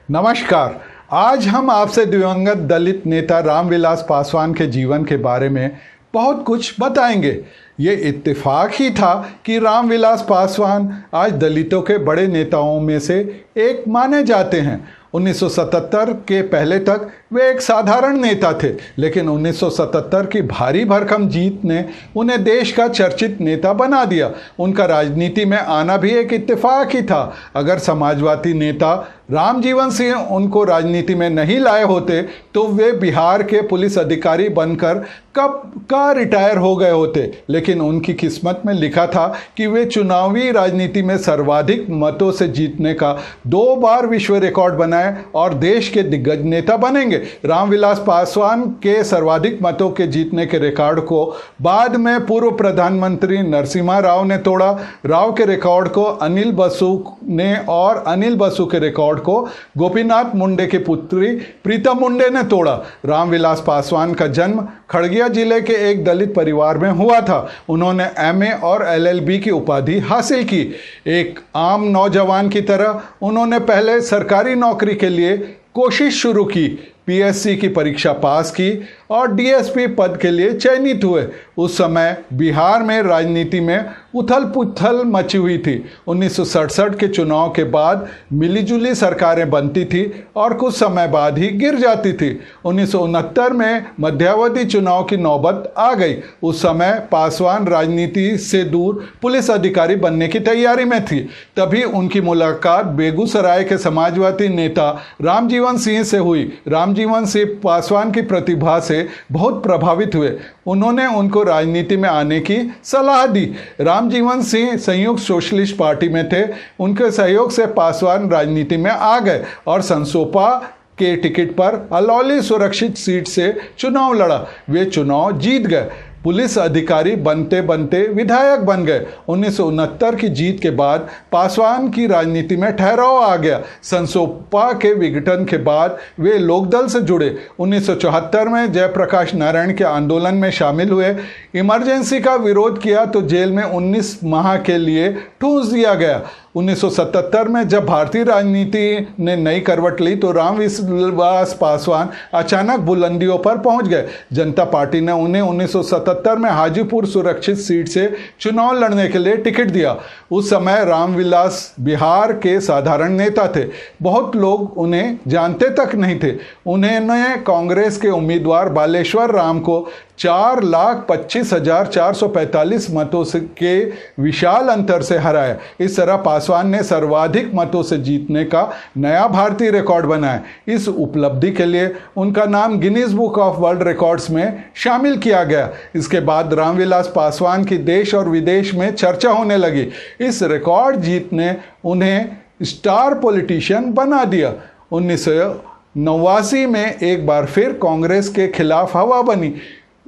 नमस्कार। आज हम आपसे दिवंगत दलित नेता रामविलास पासवान के जीवन के बारे में बहुत कुछ बताएंगे। ये इत्तेफाक ही था कि रामविलास पासवान आज दलितों के बड़े नेताओं में से एक माने जाते हैं। 1977 के पहले तक वे एक साधारण नेता थे, लेकिन 1977 की भारी भरकम जीत ने उन्हें देश का चर्चित नेता बना दिया। उनका राजनीति में आना भी एक इत्तेफाक ही था। अगर समाजवादी नेता रामजीवन सिंह उनको राजनीति में नहीं लाए होते तो वे बिहार के पुलिस अधिकारी बनकर कब का रिटायर हो गए होते। लेकिन उनकी किस्मत में लिखा था कि वे चुनावी राजनीति में सर्वाधिक मतों से जीतने का 2 बार विश्व रिकॉर्ड बनाए और देश के दिग्गज नेता बनेंगे। रामविलास पासवान के सर्वाधिक मतों के जीतने के रिकॉर्ड को बाद में पूर्व प्रधानमंत्री नरसिम्हा राव ने तोड़ा। राव के रिकॉर्ड को अनिल बसु ने और अनिल बसु के रिकॉर्ड को गोपीनाथ मुंडे की पुत्री प्रीतम मुंडे ने तोड़ा। रामविलास पासवान का जन्म खगड़िया जिले के एक दलित परिवार में हुआ था। उन्होंने एमए और एलएलबी की उपाधि हासिल की। एक आम नौजवान की तरह उन्होंने पहले सरकारी नौकरी के लिए कोशिश शुरू की, पीएससी की परीक्षा पास की और डीएसपी पद के लिए चयनित हुए। उस समय बिहार में राजनीति में उथल पुथल मची हुई थी। 1967 के चुनाव के बाद मिलीजुली सरकारें बनती थी और कुछ समय बाद ही गिर जाती थी। 1969 में मध्यावधि चुनाव की नौबत आ गई। उस समय पासवान राजनीति से दूर पुलिस अधिकारी बनने की तैयारी में थी। तभी उनकी मुलाकात बेगूसराय के समाजवादी नेता रामजीवन सिंह से हुई। रामजीवन सिंह पासवान की प्रतिभा से बहुत प्रभावित हुए। उन्होंने उनको राजनीति में आने की सलाह दी। रामजीवन सिंह संयुक्त सोशलिस्ट पार्टी में थे। उनके सहयोग से पासवान राजनीति में आ गए और संसोपा के टिकट पर अलौली सुरक्षित सीट से चुनाव लड़ा। वे चुनाव जीत गए। पुलिस अधिकारी बनते बनते विधायक बन गए। 1969 की जीत के बाद पासवान की राजनीति में ठहराव आ गया। संसोपा के विघटन के बाद वे लोकदल से जुड़े। 1974 में जयप्रकाश नारायण के आंदोलन में शामिल हुए। इमरजेंसी का विरोध किया तो जेल में 19 माह के लिए ठूंस दिया गया। 1977 में जब भारतीय राजनीति ने नई करवट ली तो रामविलास पासवान अचानक बुलंदियों पर पहुंच गए। जनता पार्टी ने उन्हें 1977 में हाजीपुर सुरक्षित सीट से चुनाव लड़ने के लिए टिकट दिया। उस समय रामविलास बिहार के साधारण नेता थे। बहुत लोग उन्हें जानते तक नहीं थे। उन्होंने कांग्रेस के उम्मीदवार बालेश्वर राम को 4,25,445 मतों के विशाल अंतर से हराया। इस तरह पासवान ने सर्वाधिक मतों से जीतने का नया भारतीय रिकॉर्ड बनाया। इस उपलब्धि के लिए उनका नाम Guinness book of world records में शामिल किया गया। इसके बाद रामविलास पासवान की देश और विदेश में चर्चा होने लगी। इस रिकॉर्ड जीत ने उन्हें स्टार पॉलिटिशियन बना दिया। 1989 में एक बार फिर कांग्रेस के खिलाफ हवा बनी।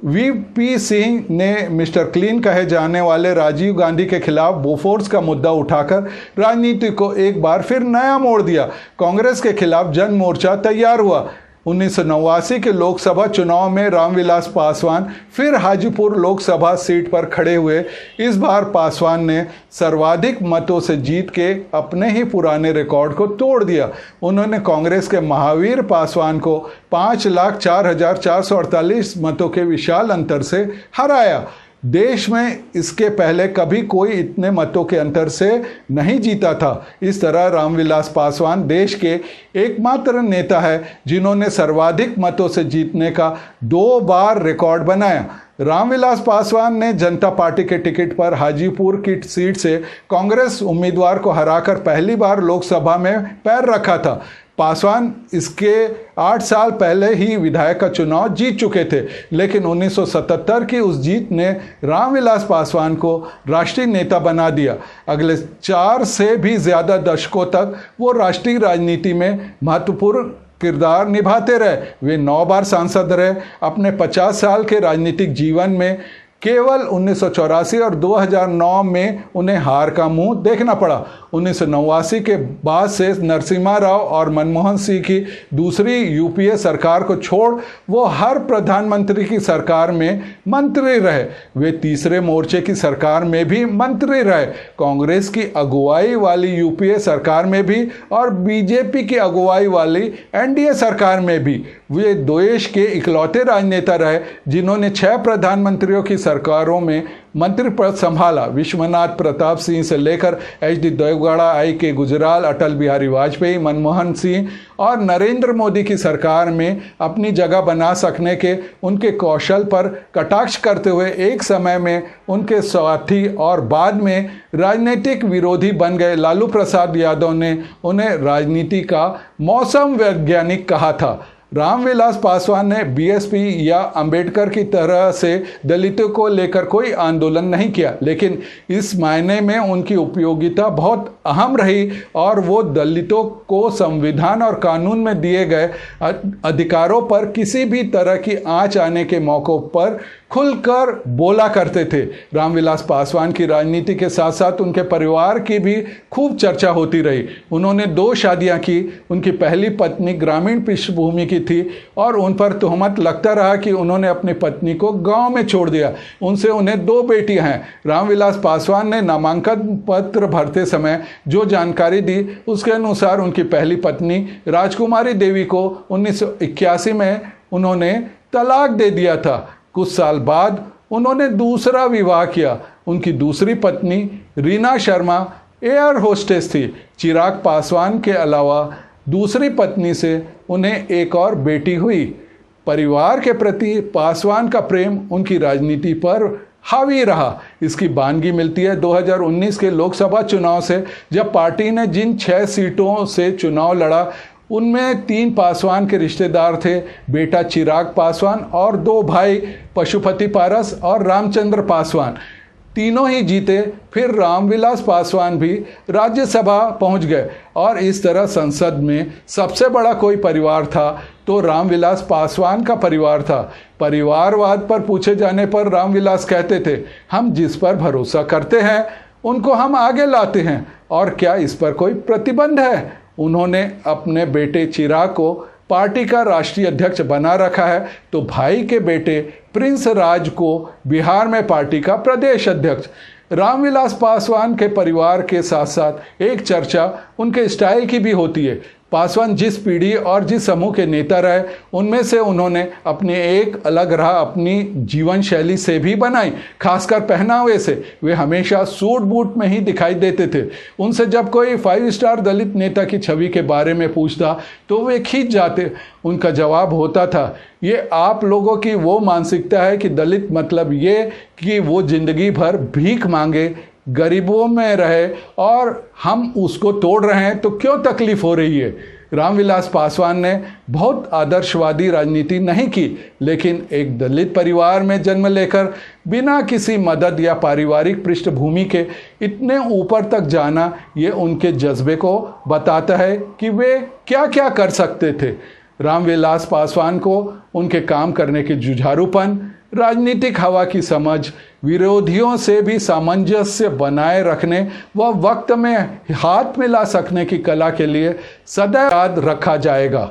वीपी सिंह ने मिस्टर क्लीन कहे जाने वाले राजीव गांधी के खिलाफ बोफोर्स का मुद्दा उठाकर राजनीति को एक बार फिर नया मोड़ दिया। कांग्रेस के खिलाफ जन मोर्चा तैयार हुआ। 1989 के लोकसभा चुनाव में रामविलास पासवान फिर हाजीपुर लोकसभा सीट पर खड़े हुए। इस बार पासवान ने सर्वाधिक मतों से जीत के अपने ही पुराने रिकॉर्ड को तोड़ दिया। उन्होंने कांग्रेस के महावीर पासवान को 5,04,448 मतों के विशाल अंतर से हराया। देश में इसके पहले कभी कोई इतने मतों के अंतर से नहीं जीता था। इस तरह रामविलास पासवान देश के एकमात्र नेता है जिन्होंने सर्वाधिक मतों से जीतने का 2 बार रिकॉर्ड बनाया। रामविलास पासवान ने जनता पार्टी के टिकट पर हाजीपुर की सीट से कांग्रेस उम्मीदवार को हराकर पहली बार लोकसभा में पैर रखा था। पासवान इसके 8 साल पहले ही विधायक का चुनाव जीत चुके थे, लेकिन 1977 की उस जीत ने रामविलास पासवान को राष्ट्रीय नेता बना दिया। अगले 4 से भी ज़्यादा दशकों तक वो राष्ट्रीय राजनीति में महत्वपूर्ण किरदार निभाते रहे। वे 9 बार सांसद रहे। अपने 50 साल के राजनीतिक जीवन में केवल 1984 और 2009 में उन्हें हार का मुंह देखना पड़ा। 1989 के बाद से नरसिम्हा राव और मनमोहन सिंह की दूसरी यूपीए सरकार को छोड़ वो हर प्रधानमंत्री की सरकार में मंत्री रहे। वे तीसरे मोर्चे की सरकार में भी मंत्री रहे, कांग्रेस की अगुवाई वाली यूपीए सरकार में भी और बीजेपी की अगुवाई वाली एनडीए सरकार में भी। वे देश के इकलौते राजनेता रहे जिन्होंने 6 प्रधानमंत्रियों की सरकारों में मंत्री पद संभाला। विश्वनाथ प्रताप सिंह से लेकर एच.डी. देवगौड़ा, आई.के. गुजराल, अटल बिहारी वाजपेयी, मनमोहन सिंह और नरेंद्र मोदी की सरकार में अपनी जगह बना सकने के उनके कौशल पर कटाक्ष करते हुए एक समय में उनके साथी और बाद में राजनीतिक विरोधी बन गए लालू प्रसाद यादव ने उन्हें राजनीति का मौसम वैज्ञानिक कहा था। रामविलास पासवान ने बीएसपी या अंबेडकर की तरह से दलितों को लेकर कोई आंदोलन नहीं किया, लेकिन इस मायने में उनकी उपयोगिता बहुत अहम रही और वो दलितों को संविधान और कानून में दिए गए अधिकारों पर किसी भी तरह की आंच आने के मौकों पर खुलकर बोला करते थे। रामविलास पासवान की राजनीति के साथ साथ उनके परिवार की भी खूब चर्चा होती रही। उन्होंने 2 शादियां की। उनकी पहली पत्नी ग्रामीण पृष्ठभूमि की थी और उन पर तोहमत लगता रहा कि उन्होंने अपनी पत्नी को गांव में छोड़ दिया। उनसे उन्हें 2 बेटियां हैं। रामविलास पासवान ने नामांकन पत्र भरते समय जो जानकारी दी उसके अनुसार उनकी पहली पत्नी राजकुमारी देवी को 1981 में उन्होंने तलाक दे दिया था। कुछ साल बाद उन्होंने दूसरा विवाह किया। उनकी दूसरी पत्नी रीना शर्मा एयर होस्टेस थी। चिराग पासवान के अलावा दूसरी पत्नी से उन्हें एक और बेटी हुई। परिवार के प्रति पासवान का प्रेम उनकी राजनीति पर हावी रहा। इसकी बानगी मिलती है 2019 के लोकसभा चुनाव से, जब पार्टी ने जिन 6 सीटों से चुनाव लड़ा उनमें 3 पासवान के रिश्तेदार थे, बेटा चिराग पासवान और 2 भाई पशुपति पारस और रामचंद्र पासवान। तीनों ही जीते। फिर रामविलास पासवान भी राज्यसभा पहुंच गए और इस तरह संसद में सबसे बड़ा कोई परिवार था तो रामविलास पासवान का परिवार था। परिवारवाद पर पूछे जाने पर रामविलास कहते थे, हम जिस पर भरोसा करते हैं उनको हम आगे लाते हैं और क्या इस पर कोई प्रतिबंध है। उन्होंने अपने बेटे चिराग को पार्टी का राष्ट्रीय अध्यक्ष बना रखा है तो भाई के बेटे प्रिंस राज को बिहार में पार्टी का प्रदेश अध्यक्ष। रामविलास पासवान के परिवार के साथ साथ एक चर्चा उनके स्टाइल की भी होती है। पासवान जिस पीढ़ी और जिस समूह के नेता रहे उनमें से उन्होंने अपनी एक अलग राह अपनी जीवन शैली से भी बनाई, खासकर पहनावे से। वे हमेशा सूट बूट में ही दिखाई देते थे। उनसे जब कोई 5 स्टार दलित नेता की छवि के बारे में पूछता तो वे खींच जाते। उनका जवाब होता था, ये आप लोगों की वो मानसिकता है कि दलित मतलब ये कि वो जिंदगी भर भीख मांगे, गरीबों में रहे और हम उसको तोड़ रहे हैं तो क्यों तकलीफ हो रही है। रामविलास पासवान ने बहुत आदर्शवादी राजनीति नहीं की, लेकिन एक दलित परिवार में जन्म लेकर बिना किसी मदद या पारिवारिक पृष्ठभूमि के इतने ऊपर तक जाना, ये उनके जज्बे को बताता है कि वे क्या क्या कर सकते थे। रामविलास पासवान को उनके काम करने के जुझारूपन, राजनीतिक हवा की समझ, विरोधियों से भी सामंजस्य बनाए रखने व वक्त में हाथ मिला सकने की कला के लिए सदैव याद रखा जाएगा।